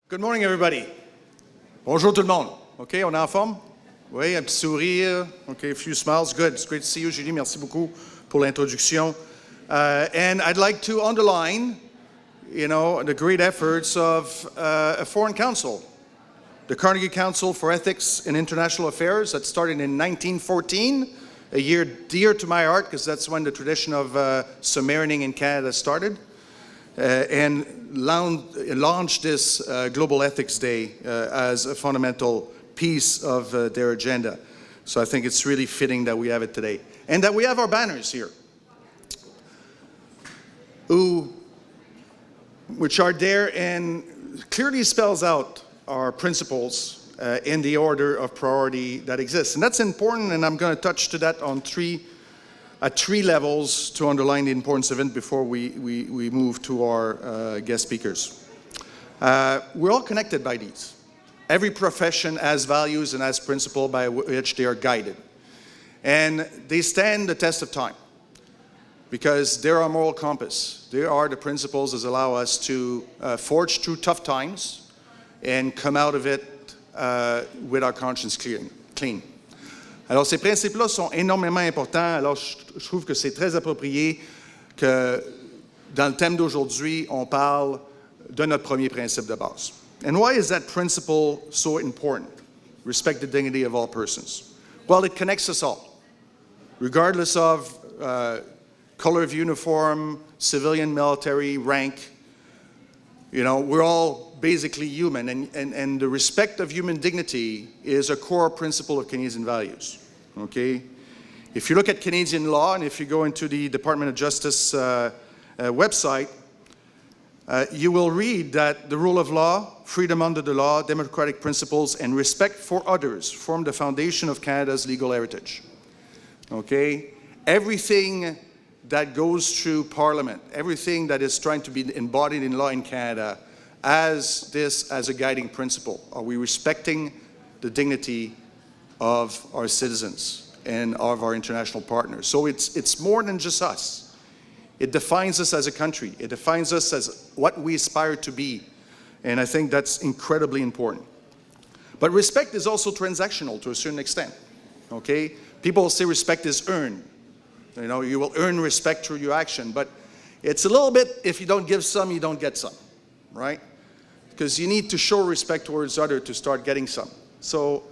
Good morning, everybody. Bonjour tout le monde. OK, on est en forme? Oui, un petit sourire. OK, a few smiles. Good. It's great to see you, Julie. Merci beaucoup pour l'introduction. And I'd like to underline, the great efforts of a foreign council, the Carnegie Council for Ethics in International Affairs, that started in 1914, a year dear to my heart because that's when the tradition of submarining in Canada started. And launched this Global Ethics Day as a fundamental piece of their agenda. So I think it's really fitting that we have it today. And that we have our banners here, which are there and clearly spells out our principles in the order of priority that exists. And that's important, and I'm going to touch to that on at three levels to underline the importance of it before we move to our guest speakers. We're all connected by these. Every profession has values and has principles by which they are guided. And they stand the test of time because they're our moral compass. They are the principles that allow us to forge through tough times and come out of it with our conscience clean. Alors, ces principes-là sont énormément importants. Alors, je trouve que c'est très approprié que, dans le thème d'aujourd'hui, on parle de notre premier principe de base. And why is that principle so important? Respect the dignity of all persons. Well, it connects us all, regardless of color of uniform, civilian, military, rank. We're all basically human, and the respect of human dignity is a core principle of Canadian values, okay? If you look at Canadian law, and if you go into the Department of Justice website, you will read that the rule of law, freedom under the law, democratic principles, and respect for others form the foundation of Canada's legal heritage, okay? Everything that goes through Parliament, everything that is trying to be embodied in law in Canada, as a guiding principle. Are we respecting the dignity of our citizens and of our international partners? So it's more than just us. It defines us as a country. It defines us as what we aspire to be. And I think that's incredibly important. But respect is also transactional to a certain extent. Okay? People say respect is earned. You will earn respect through your action. But it's a little bit, if you don't give some, you don't get some. Right? Because you need to show respect towards others to start getting some. So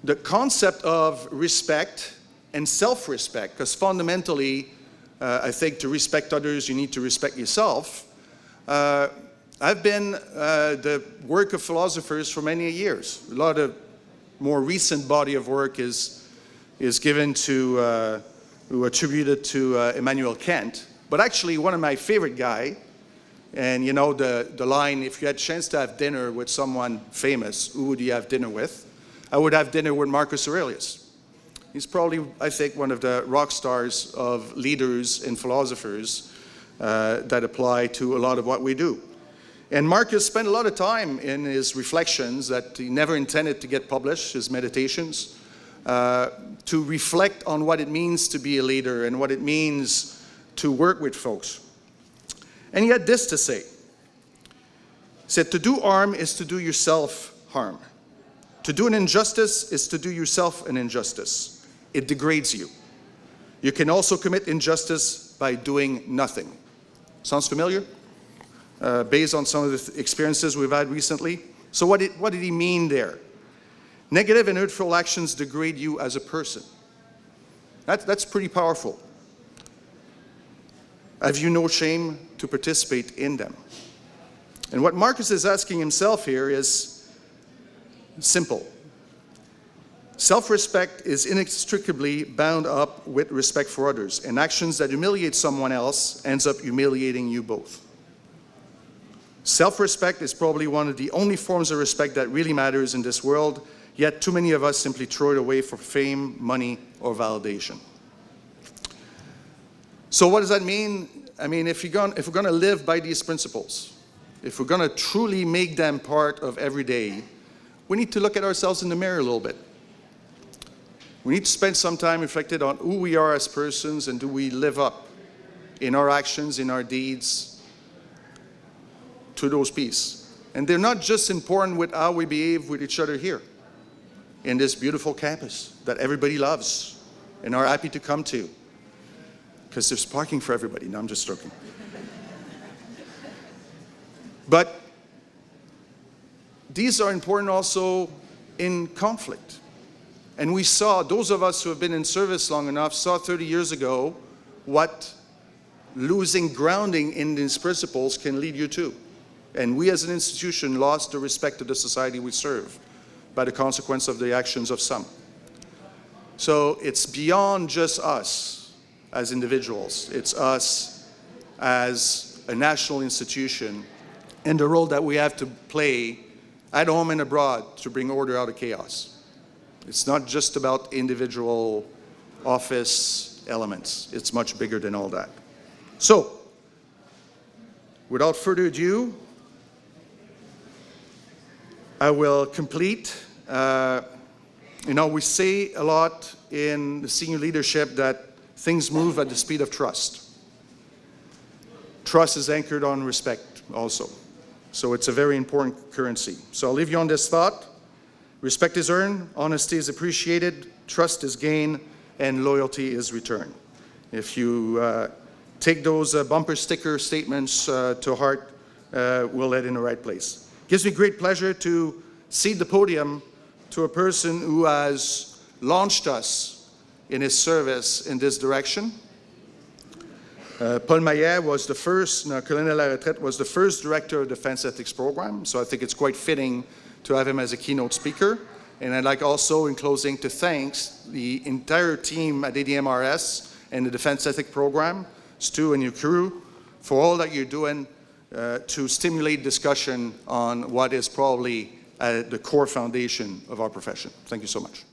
the concept of respect and self-respect, because fundamentally, I think to respect others, you need to respect yourself. I've been the work of philosophers for many years. A lot of more recent body of work is given to, attributed to Immanuel Kant. But actually, one of my favorite guys, and the line, if you had a chance to have dinner with someone famous, who would you have dinner with? I would have dinner with Marcus Aurelius. He's probably, I think, one of the rock stars of leaders and philosophers that apply to a lot of what we do. And Marcus spent a lot of time in his reflections that he never intended to get published, his meditations, to reflect on what it means to be a leader and what it means to work with folks. And he had this to say. He said, to do harm is to do yourself harm. To do an injustice is to do yourself an injustice. It degrades you. You can also commit injustice by doing nothing. Sounds familiar? Based on some of the experiences we've had recently. So what did he mean there? Negative and hurtful actions degrade you as a person. That's pretty powerful. Have you no shame to participate in them? And what Marcus is asking himself here is simple. Self-respect is inextricably bound up with respect for others, and actions that humiliate someone else ends up humiliating you both. Self-respect is probably one of the only forms of respect that really matters in this world, yet too many of us simply throw it away for fame, money, or validation. So what does that mean? I mean, if we're going to live by these principles, if we're going to truly make them part of every day, we need to look at ourselves in the mirror a little bit. We need to spend some time reflecting on who we are as persons and do we live up in our actions, in our deeds, to those pieces. And they're not just important with how we behave with each other here in this beautiful campus that everybody loves and are happy to come to, because there's parking for everybody. No, I'm just joking. But these are important also in conflict. And we saw, those of us who have been in service long enough, saw 30 years ago what losing grounding in these principles can lead you to. And we as an institution lost the respect of the society we serve by the consequence of the actions of some. So it's beyond just us as individuals. It's us as a national institution and the role that we have to play at home and abroad to bring order out of chaos. It's not just about individual office elements. It's much bigger than all that. So, without further ado, I will complete. We say a lot in the senior leadership that things move at the speed of trust. Trust is anchored on respect also. So it's a very important currency. So I'll leave you on this thought. Respect is earned, honesty is appreciated, trust is gained, and loyalty is returned. If you take those bumper sticker statements to heart, we'll head in the right place. Gives me great pleasure to cede the podium to a person who has launched us in his service in this direction. Paul Maillet was the first, Colonel à la retraite, was the first director of the Defense Ethics Program, so I think it's quite fitting to have him as a keynote speaker. And I'd like also, in closing, to thank the entire team at ADMRS and the Defense Ethics Program, Stu and your crew, for all that you're doing to stimulate discussion on what is probably the core foundation of our profession. Thank you so much.